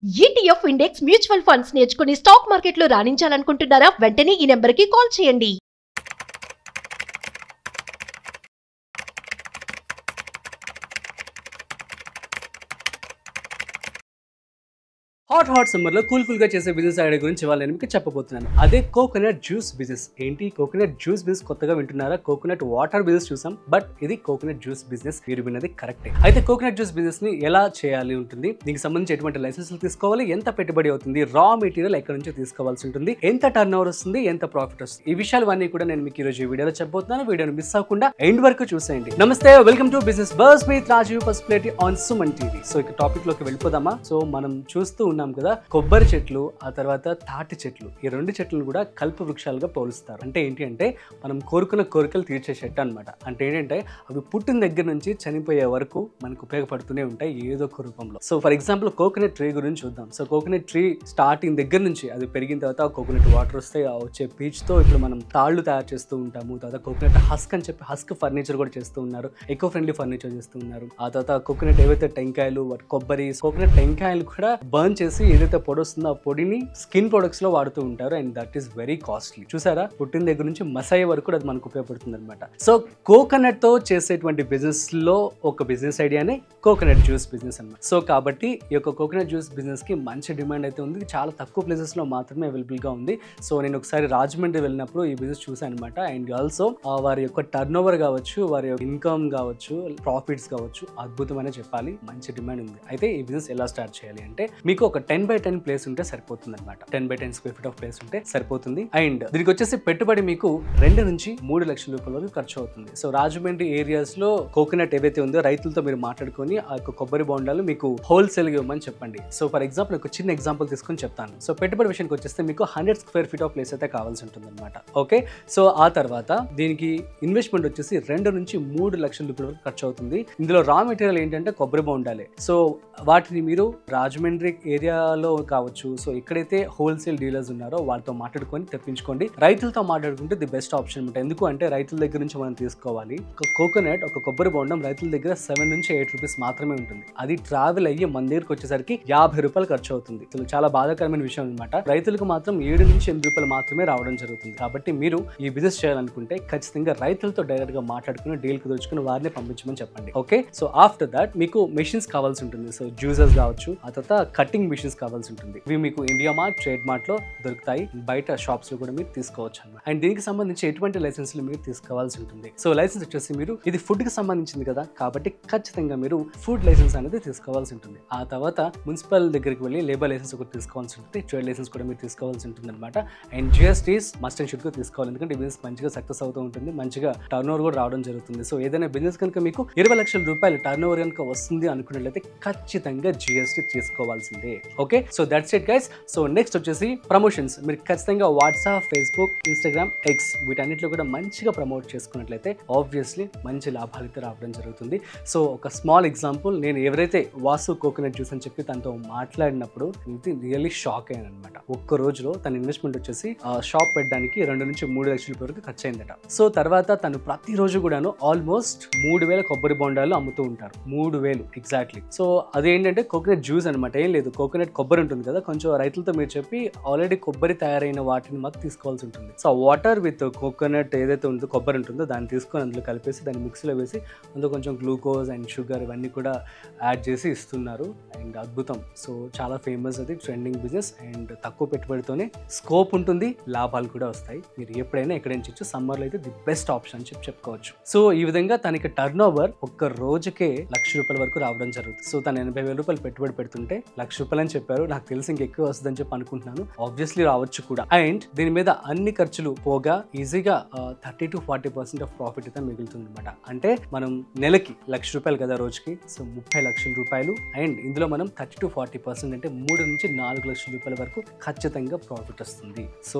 ETF index mutual funds నేర్చుకుని stock మార్కెట్లో రాణించాలనుకుంటున్నారా? వెంటనే ఈ నెంబర్కి కాల్ చేయండి. హాట్ సమ్మర్ లో కూల్ గా చేసే బిజినెస్ ఐడియా గురించి ఇవాళ నేను మీకు చెప్పబోతున్నాను. అదే కోకోనట్ జ్యూస్ బిజినెస్. ఏంటి కోకోనట్ జ్యూస్ బిజినెస్? కొత్తగా వింటున్నారా? కోకోనట్ వాటర్ బిజినెస్ చూసాం, బట్ ఇది కోకోనట్ జ్యూస్ బిజినెస్. మీరు విన్నది కరెక్టే. అయితే కోకోనట్ జ్యూస్ బిజినెస్ ని ఎలా చేయాలి ఉంటుంది, దీనికి సంబంధించి ఎటువంటి లైసెన్సులు తీసుకోవాలి, ఎంత పెట్టుబడి అవుతుంది, రా మెటీరియల్ ఎక్కడి నుంచి తీసుకోవాల్సి ఉంటుంది, ఎంత టర్న్ ఓవర్ వస్తుంది, ఎంత ప్రాఫిట్ వస్తుంది, ఈ విషయాలన్నీ కూడా నేను మీకు ఈ రోజు వీడియోలో చెప్పబోతున్నాను. వీడియోని మిస్ అవ్వకుండా ఎండ్ వరకు చూసేయండి. నమస్తే, welcome to business bus with Rajiv Pasupuleti on Suman TV. So ఇక టాపిక్ లోకి వెళ్ళిపోదామా? సో మనం చూస్తూ ఉన్నాం కదా, కొబ్బరి చెట్లు, ఆ తర్వాత తాటి చెట్లు. ఈ రెండు చెట్లను కూడా కల్ప వృక్షాలుగా పోలుస్తారు. అంటే ఏంటి అంటే మనం కోరుకున్న కోరికలు తీర్చే చెట్టు అనమాట. అంటే ఏంటంటే అవి పుట్టిన దగ్గర నుంచి చనిపోయే వరకు మనకు ఉపయోగపడుతూనే ఉంటాయి ఏదో ఒక రూపంలో. So for example coconut tree గురించి చూద్దాం. సో కోకోనట్ ట్రీ స్టార్టింగ్ దగ్గర నుంచి అది పెరిగిన తర్వాత కోకోనట్ వాటర్ వస్తాయి. వచ్చే పీచ్ తో ఇప్పుడు మనం తాళ్లు తయారు చేస్తూ ఉంటాము. తర్వాత కోకోనట్ హస్క్ అని చెప్పి హస్క్ ఫర్నిచర్ కూడా చేస్తూ ఉన్నారు. ఎకో ఫ్రెండ్లీ ఫర్నిచర్ చేస్తూ ఉన్నారు. ఆ తర్వాత కోకోనట్ ఏవైతే టెంకాయలు, కొబ్బరి, కోకోనట్ టెంకాయలు కూడా బర్న్ చేసి ఏదైతే పొడి వస్తుందో ఆ పొడిని స్కిన్ ప్రొడక్ట్స్ లో వాడుతూ ఉంటారు. And that is very costly. చూసారా, పుట్టిన దగ్గర నుంచి మసాయి వరకు అది మనకు ఉపయోగపడుతుంది అనమాట. సో కోకోనట్ తో చేసేటువంటి బిజినెస్ లో ఒక బిజినెస్ ఐడియానే కోకోనట్ జ్యూస్ బిజినెస్ అనమాట. సో కాబట్టి ఈ యొక్క కోకోనట్ జ్యూస్ బిజినెస్ కి మంచి డిమాండ్ అయితే ఉంది. చాలా తక్కువ ప్లేసెస్ లో మాత్రమే అవైలబుల్ గా ఉంది. సో నేను ఒకసారి రాజమండ్రి వెళ్ళినప్పుడు ఈ బిజినెస్ చూసాను అనమాట. అండ్ ఆల్సో వారి యొక్క టర్న్ ఓవర్ కావచ్చు, వారి యొక్క ఇన్కమ్ కావచ్చు, ప్రాఫిట్స్ కావచ్చు, అద్భుతమైన చెప్పాలి. మంచి డిమాండ్ ఉంది. అయితే ఈ బిజినెస్ ఎలా స్టార్ట్ చేయాలి అంటే మీకు ఒక 10x10 ప్లేస్ ఉంటే సరిపోతుంది అనమాట. 10x10 square feet of place ఉంటే సరిపోతుంది. అండ్ దీనికి వచ్చేసి పెట్టుబడి మీకు 2 నుంచి 3 లక్షల రూపాయల వరకు ఖర్చు అవుతుంది. సో రాజమండ్రి ఏరియాస్ లో కోకోనట్ ఏవైతే ఉందో రైతులతో మీరు మాట్లాడుకొని ఆ యొక్క కొబ్బరి బొండాలు మీకు హోల్సేల్ గా ఇవ్వమని చెప్పండి. సో ఫర్ ఎగ్జాంపుల్ ఒక చిన్న ఎగ్జాంపుల్ తీసుకొని చెప్తాను. సో పెట్టుబడి విషయానికి వచ్చేస్తే మీకు 100 స్క్వేర్ ఫీట్ ఆఫ్ ప్లేస్ అయితే కావాల్సి ఉంటుంది అనమాట. ఓకే, సో ఆ తర్వాత దీనికి ఇన్వెస్ట్మెంట్ వచ్చేసి 2 నుంచి 3 లక్షల రూపాయల వరకు ఖర్చు అవుతుంది. ఇందులో రా మెటీరియల్ ఏంటంటే కొబ్బరి బొండాలే. సో వాటిని మీరు రాజమండ్రి ఏరియాలో కావచ్చు, సో ఎక్కడైతే హోల్సేల్ డీలర్స్ ఉన్నారో వాళ్ళతో మాట్లాడుకొని తెప్పించుకోండి. రైతులతో మాట్లాడుకుంటే ది బెస్ట్ ఆప్షన్ అనమాట. ఎందుకు అంటే రైతుల దగ్గర నుంచి మనం తీసుకోవాలి. ఒక కోకోనట్, ఒక కొబ్బరి బొండం రైతుల దగ్గర 7 నుంచి 8 రూపీస్ మాత్రమే ఉంటుంది. అది ట్రావెల్ అయ్యి మన దగ్గరకు వచ్చేసరికి 50 రూపాయలు ఖర్చు అవుతుంది. చాలా బాధాకరమైన విషయం అనమాట. రైతులకు మాత్రం 7 నుంచి 8 రూపాయలు మాత్రమే రావడం జరుగుతుంది. కాబట్టి మీరు ఈ బిజినెస్ చేయాలనుకుంటే ఖచ్చితంగా రైతులతో డైరెక్ట్ గా మాట్లాడుకుని డీల్ కుదుర్చుకుని వారిని పంపించమని చెప్పండి. ఓకే, సో ఆఫ్టర్ దాట్ మీకు మెషిన్స్ కావాల్సి ఉంటుంది. సో జ్యూసెస్ కావచ్చు, ఆ తర్వాత కటింగ్ మెషిన్స్ కావాల్సి ఉంటుంది. ఇవి మీకు ఇండియా మార్ట్, ట్రేడ్ మార్ట్ లో దొరుకుతాయి. బయట షాప్స్ లో కూడా మీరు తీసుకోవచ్చు అన్నమాట. అండ్ దీనికి సంబంధించి ఎటువంటి లైసెన్స్లు మీరు తీసుకోవాల్సి ఉంటుంది. సో లైసెన్స్ వచ్చేసి మీరు ఇది ఫుడ్ కి సంబంధించింది కదా, కాబట్టి ఖచ్చితంగా మీరు ఫుడ్ లైసెన్స్ అనేది తీసుకోవాల్సి ఉంటుంది. ఆ తర్వాత మున్సిపల్ దగ్గరికి వెళ్ళి లేబర్ లైసెన్స్ ఒకటి తీసుకోవాల్సి ఉంటుంది. ట్రేడ్ లైసెన్స్ కూడా మీరు తీసుకోవాల్సి ఉంటుంది అనమాట. And GSTs must and should గా తీసుకోవాలి. ఎందుకంటే బిజినెస్ మంచిగా సక్సెస్ అవుతూ ఉంటుంది, మంచిగా టర్న్ ఓవర్ కూడా రావడం జరుగుతుంది. సో ఏదైనా బిజినెస్ కనుక మీకు 20 లక్షల రూపాయలు టర్న్ ఓవర్ కనుక వస్తుంది అనుకున్నట్లయితే ఖచ్చితంగా జిఎస్టీ తీసుకోవాల్సిందే. Okay, so that's it guys. So next వచ్చేసి ప్రమోషన్స్. మీరు ఖచ్చితంగా వాట్సాప్, ఫేస్బుక్, ఇన్స్టాగ్రామ్, ఎక్స్ వీటన్నిటిలో కూడా మంచిగా ప్రమోట్ చేసుకున్నట్లయితే ఆబ్వియస్లీ మంచి లాభాలు అయితే రావడం జరుగుతుంది. సో ఒక స్మాల్ ఎగ్జాంపుల్, నేను ఎవరైతే వాసు కోకోనట్ జ్యూస్ అని చెప్పి తనతో మాట్లాడినప్పుడు ఇది రియల్లీ షాక్ అయ్యాను అనమాట. ఒక్క రోజులో తన ఇన్వెస్ట్మెంట్ వచ్చేసి షాప్ పెట్టడానికి 2 నుంచి 3 లక్షల వరకు ఖర్చు అయిందట. సో తర్వాత తను ప్రతిరోజు కూడాను ఆల్మోస్ట్ 3000 కొబ్బరి బొండాలు అమ్ముతూ ఉంటారు. 3000 ఎగ్జాక్ట్లీ. సో అదేంటంటే కోకోనట్ జ్యూస్ అనమాట. ఏం లేదు, కోకోనట్ కొబ్బరి ఉంటుంది కదా, కొంచెం రైతులతో మీరు చెప్పి ఆల్రెడీ కొబ్బరి తయారైన వాటిని మాత్రం తీసుకోవాల్సి ఉంటుంది. సో వాటర్ విత్ కోకోనట్ ఏదైతే ఉందో కొబ్బరి ఉంటుందో దాన్ని తీసుకొని అందులో కలిపేసి దాన్ని మిక్సీలో వేసి అందులో కొంచెం గ్లూకోజ్ అండ్ షుగర్ ఇవన్నీ కూడా యాడ్ చేసి ఇస్తున్నారు. అండ్ అద్భుతం. సో చాలా ఫేమస్, అది ట్రెండింగ్ బిజినెస్. అండ్ తక్కువ పెట్టుబడితోనే స్కోప్ ఉంటుంది, లాభాలు కూడా వస్తాయి. మీరు ఎప్పుడైనా ఎక్కడైనా చేయొచ్చు. సమ్మర్లో అయితే ది బెస్ట్ ఆప్షన్ అని చెప్పుకోవచ్చు. సో ఈ విధంగా తనకి టర్న్ ఓవర్ ఒక్క రోజుకే 1,00,000 రూపాయల వరకు రావడం జరుగుతుంది. సో తను 80,000 రూపాయలు పెట్టుబడి పెడుతుంటే 1,00,000 రూపాయలు అని చెప్పారు. నాకు తెలిసి ఇంకెక్కువ వస్తుందని చెప్పి అనుకుంటున్నాను. ఆబ్వియస్లీ రావచ్చు కూడా. అండ్ దీని మీద అన్ని ఖర్చులు పోగా ఈజీగా 30 to 40% ఆఫ్ ప్రాఫిట్ అయితే మిగులుతుంది అనమాట. అంటే మనం నెలకి 1,00,000 రూపాయలు కదా రోజుకి, సో 30 లక్షల రూపాయలు. అండ్ ఇందులో మనం 30 to 40% అంటే 3 నుంచి 4 లక్షల రూపాయల వరకు ఖచ్చితంగా ప్రాఫిట్ వస్తుంది. సో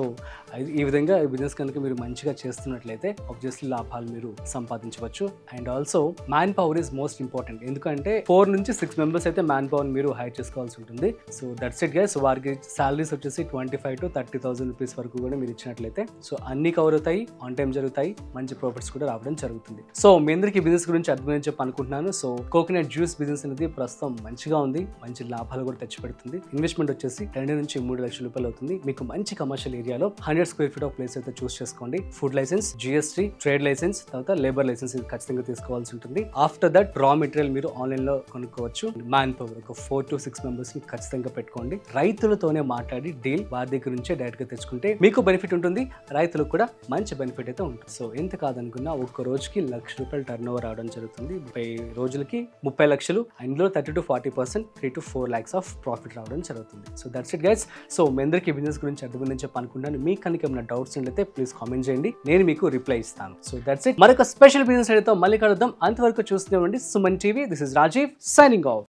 ఈ విధంగా ఈ బిజినెస్ కనుక మీరు మంచిగా చేస్తున్నట్లయితే ఆబ్వియస్లీ లాభాలు మీరు సంపాదించవచ్చు. And also man power is most important. ఎందుకంటే 4 నుంచి 6 మెంబర్స్ అయితే మ్యాన్ పవర్ మీరు హైర్ చేసుకోవాల్సి ఉంటుంది. So that's it guys. So వారికి సాలరీస్ వచ్చేసి 25,000 to 30,000 రూపీస్ వరకు కూడా మీరు ఇచ్చినట్లయితే సో అన్ని కవర్ అవుతాయి, ఆన్ టైం జరుగుతాయి, మంచి ప్రాఫిట్స్ కూడా రావడం జరుగుతుంది. సో మీ అందరికీ బిజినెస్ గురించి అర్థమని చెప్పి అనుకుంటున్నాను. సో కోకోనట్ జ్యూస్ బిజినెస్ అనేది ప్రస్తుతం మంచిగా ఉంది, మంచి లాభాలు కూడా తెచ్చిపెడుతుంది. ఇన్వెస్ట్మెంట్ వచ్చేసి 2 నుంచి 3 లక్షల రూపాయలు అవుతుంది. మీకు మంచి కమర్షియల్ ఏరియాలో 100 square feet ఆఫ్ ప్లేస్ అయితే చూస్ చేసుకోండి. Food license, GST, trade license, తర్వాత లేబర్ లైసెన్స్ ఇది ఖచ్చితంగా తీసుకోవాల్సి ఉంటుంది. ఆఫ్టర్ దట్ రా మెటీరియల్ మీరు ఆన్లైన్ లో కొనుక్కోవచ్చు. మ్యాన్ పవర్ ఒక 4 to 6 మెంబర్స్ ని ఖచ్చితంగా పెట్టుకోండి. రైతులతోనే మాట్లాడి డీల్ వారి దగ్గర నుంచే డైరెక్ట్ గా తెచ్చుకుంటే మీకు బెనిఫిట్ ఉంటుంది, రైతులకు కూడా మంచి బెనిఫిట్ అయితే ఉంటుంది. సో ఎంత కాదనుకున్నా ఒక్క రోజుకి ₹1,00,000 టర్న్ ఓవర్ రావడం జరుగుతుంది. 30 రోజులకి 30 లక్షలు, అందులో 30 to 40%, 3 to 4 lakhs of profit రావడం జరుగుతుంది. So that's it guys. So మీ అందరికీ బిజినెస్ గురించి అర్థమైందని చెప్పి అనుకుంటున్నాను. మీకు కనుక ఏమైనా డౌట్స్ ఉంటే ప్లీజ్ కామెంట్ చేయండి, నేను మీకు రిప్లై ఇస్తాను. So that's it. మరొక స్పెషల్ బిజినెస్ ఐడియాతో మళ్ళీ కలుద్దాం. అంతవరకు చూస్తూనే ఉండండి Suman TV. This is Rajiv signing of.